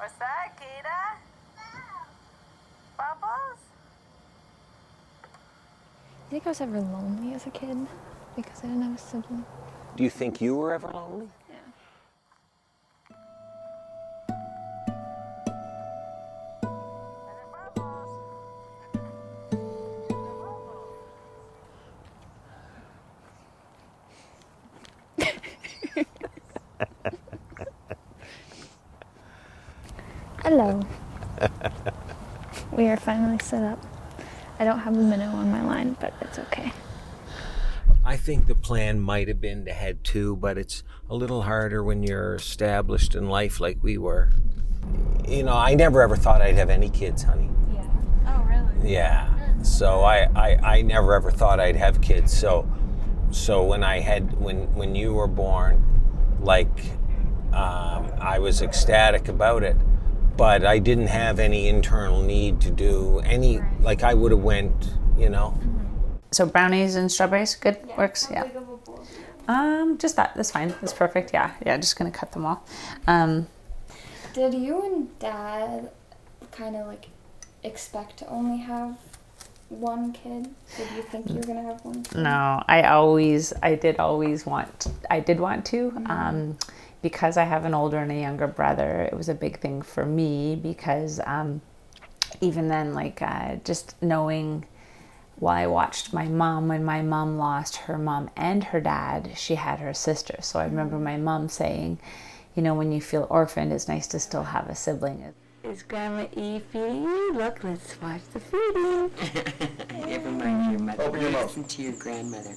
What's that, Kita? Bubbles? I think I was ever lonely as a kid because I didn't have a sibling. Do you think you were ever lonely? Yeah. Hello. We are finally set up. I don't have a minnow on my line, but it's okay. I think the plan might have been to head two, but it's a little harder when you're established in life like we were. You know, I never ever thought I'd have any kids, honey. Yeah. Oh, really? Yeah. So I never ever thought I'd have kids. So when you were born, like I was ecstatic about it, but I didn't have any internal need to do any. Like I would have went, you know. So brownies and strawberries, good, works, yeah. Just that's fine, that's perfect, yeah, just gonna cut them all. Did you and Dad kind of like expect to only have one kid? Did you think you were gonna have one kid? No, I did want to, because I have an older and a younger brother. It was a big thing for me because even then, like just knowing. While I watched my mom, when my mom lost her mom and her dad, she had her sister. So I remember my mom saying, you know, when you feel orphaned, it's nice to still have a sibling. Is Grandma E feeding you? Look, let's watch the feeding. Never mind your mother. Open your mouth. Listen to your grandmother.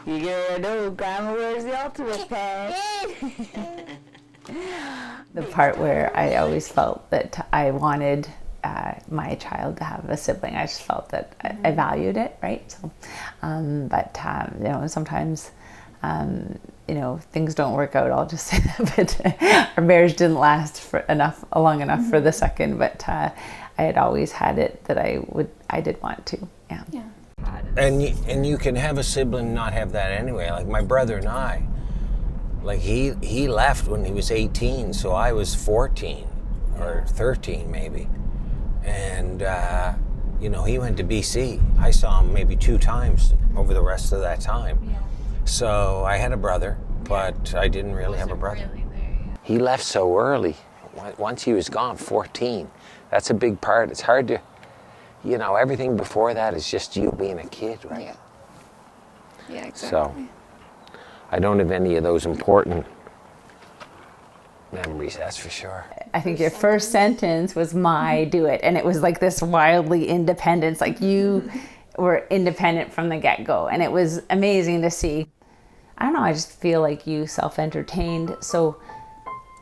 You gotta know, Grandma wears the ultimate pants. The part where I always felt that I wanted my child to have a sibling. I just felt that I valued it, right? So, but you know, sometimes you know, things don't work out. I'll just say that. But our marriage didn't last for long enough for the second. But I had always had it that I did want to. Yeah. Yeah. And you can have a sibling and not have that anyway. Like my brother and I, like he left when he was 18, so I was 14 or 13 maybe. And, you know, he went to BC. I saw him maybe 2 times over the rest of that time. Yeah. So I had a brother, but I didn't really have a brother. Really there, yeah. He left so early. Once he was gone, 14. That's a big part. It's hard to, you know, everything before that is just you being a kid, right? Yeah. Yeah, exactly. So I don't have any of those important memories, that's for sure. I think your first sentence was "my do it," and it was like this wildly independence, like you were independent from the get-go, and it was amazing to see. I don't know, I just feel like you self-entertained, so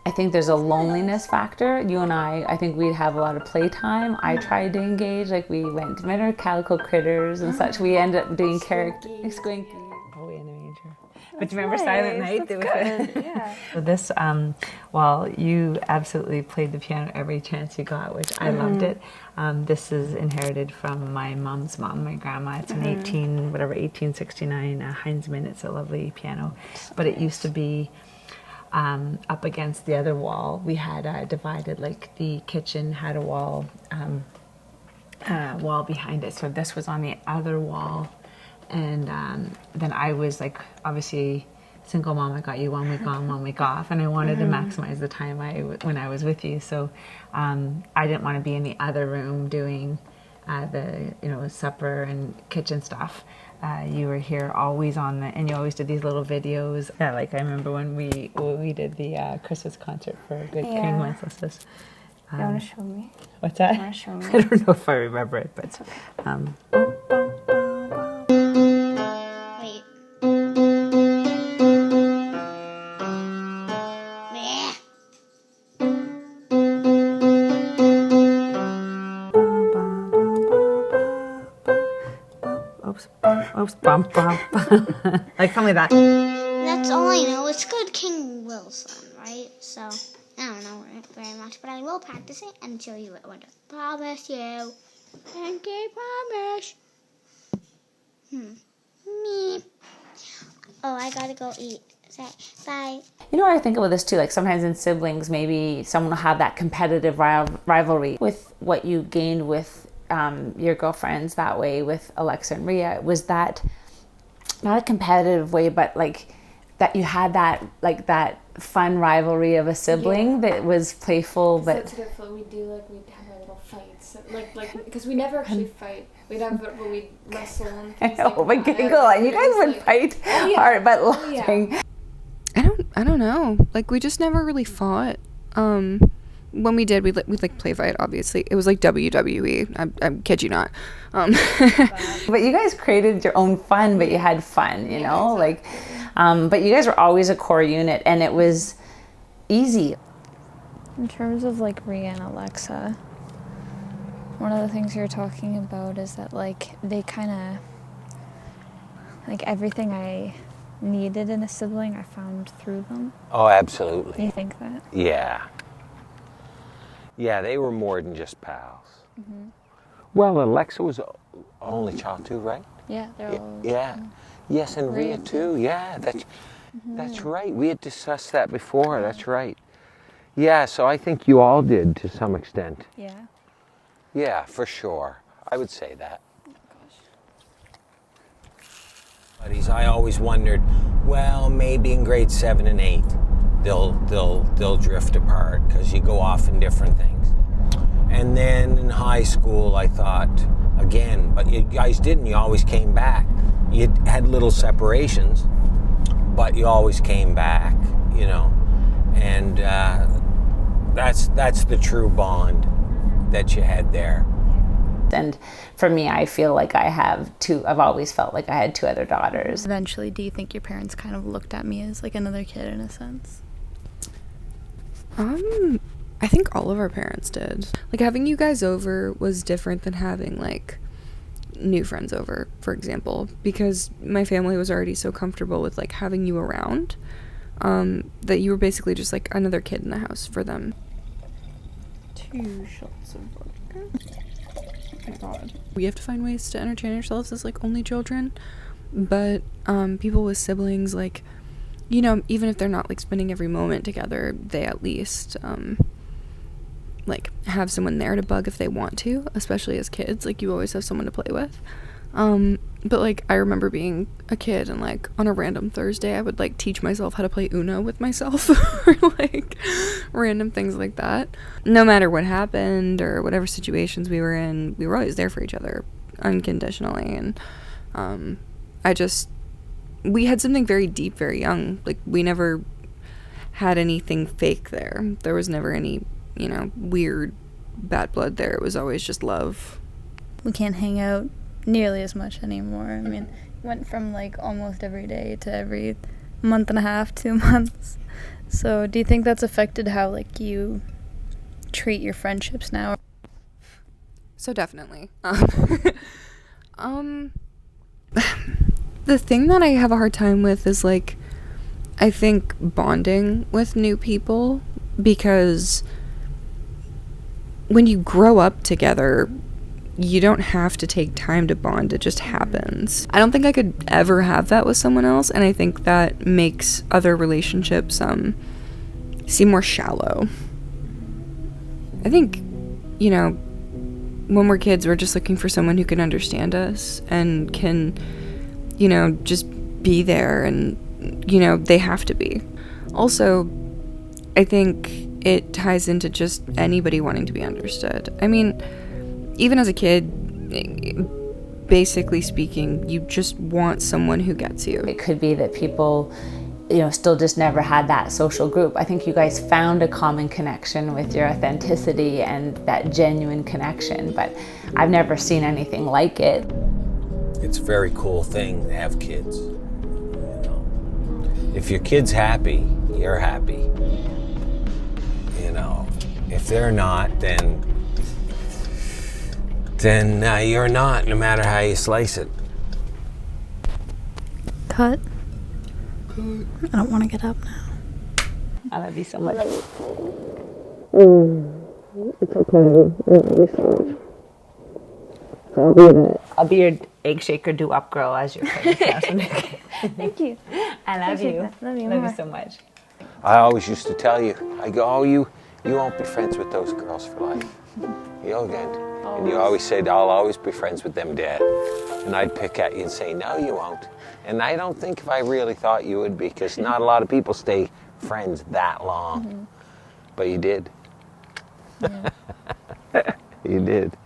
I think there's a loneliness factor. You and I think we'd have a lot of playtime. I tried to engage, like we went to remember Calico Critters and such. We ended up doing character Squinky. Oh, we Major. But do you remember Silent Night? Yeah. So this, while you absolutely played the piano every chance you got, which I loved it, this is inherited from my mom's mom, my grandma. It's an 1869 Heinzmann. It's a lovely piano. But it used to be up against the other wall. We had divided, like the kitchen had a wall behind it. So this was on the other wall. And then I was like, obviously, single mom. I got you 1 week on, 1 week off, and I wanted to maximize the time when I was with you. So I didn't want to be in the other room doing the supper and kitchen stuff. You were here always and you always did these little videos. Yeah, like I remember when we did the Christmas concert for Good King Wenceslas. You want to show me? What's that? You want to show me? I don't know if I remember it, but it's okay. Wait. oops, bump, like something like that. That's all I know. It's Good King Wilson, right? So, I don't know very much, but I will practice it and show you it one day. Promise you. Pinky promise. Me. Oh, I gotta go eat So, bye. You know what I think about this too? Like sometimes in siblings, maybe someone will have that competitive rivalry with what you gained with your girlfriends that way with Alexa and Rhea. Was that not a competitive way, but like that you had that like that fun rivalry of a sibling that was playful, but We'd have our little fights, like because we never actually fight. We'd wrestle and I things know, like but that. giggle, and you guys would fight hard, but laughing. I don't know. Like, we just never really fought. When we did, we'd like play fight, obviously. It was like WWE. I kid you not. But you guys created your own fun, but you had fun, you know? Like, but you guys were always a core unit, and it was easy. In terms of like Rhea and Alexa, one of the things you're talking about is that like they kind of like everything I needed in a sibling I found through them. Oh, absolutely. You think that? Yeah. Yeah, they were more than just pals. Mm-hmm. Well, Alexa was only child too, right? Yeah, they're all. Yeah. Yes, and Rhea too. Yeah, that's right. We had discussed that before. That's right. Yeah, so I think you all did to some extent. Yeah. Yeah, for sure. I would say that. Buddies, I always wondered, well, maybe in grade 7 and 8, they'll drift apart because you go off in different things. And then in high school, I thought again, but you guys didn't. You always came back. You had little separations, but you always came back, you know. And that's the true bond that you had there. And for me, I feel like I've always felt like I had 2 other daughters. Eventually, do you think your parents kind of looked at me as like another kid in a sense? I think all of our parents did. Like, having you guys over was different than having like new friends over, for example, because my family was already so comfortable with like having you around, that you were basically just like another kid in the house for them. 2 shots of vodka. Oh my god. We have to find ways to entertain ourselves as like only children, but people with siblings, like, you know, even if they're not like spending every moment together, they at least like have someone there to bug if they want to, especially as kids. Like, you always have someone to play with. But like, I remember being a kid and like on a random Thursday I would like teach myself how to play Uno with myself or like random things like that. No matter what happened or whatever situations we were in, we were always there for each other unconditionally. And we had something very deep, very young. Like, we never had anything fake there. There was never any, you know, weird bad blood there. It was always just love. We can't hang out nearly as much anymore. I mean, went from like almost every day to every month and a half, 2 months. So do you think that's affected how like you treat your friendships now? So definitely. The thing that I have a hard time with is like, I think bonding with new people, because when you grow up together, you don't have to take time to bond. It just happens. I don't think I could ever have that with someone else, and I think that makes other relationships seem more shallow. I think, you know, when we're kids, we're just looking for someone who can understand us and can, you know, just be there, and, you know, they have to be. Also, I think it ties into just anybody wanting to be understood. I mean, even as a kid, basically speaking, you just want someone who gets you. It could be that people, you know, still just never had that social group. I think you guys found a common connection with your authenticity and that genuine connection, but I've never seen anything like it. It's a very cool thing to have kids, you know. If your kid's happy, you're happy. You know, if they're not, then you're not, no matter how you slice it. Cut. I don't want to get up now. I love you so much. It's okay. I love you so much. I'll be your egg shaker do-up girl as your friend. Thank you. I love Appreciate you. that. Love you Love more. you so much. I always used to tell you, I go, oh, you won't be friends with those girls for life. You'll get. And you always said, I'll always be friends with them, Dad. And I'd pick at you and say, no, you won't. And I don't think if I really thought you would, because not a lot of people stay friends that long. But you did. Yeah. You did.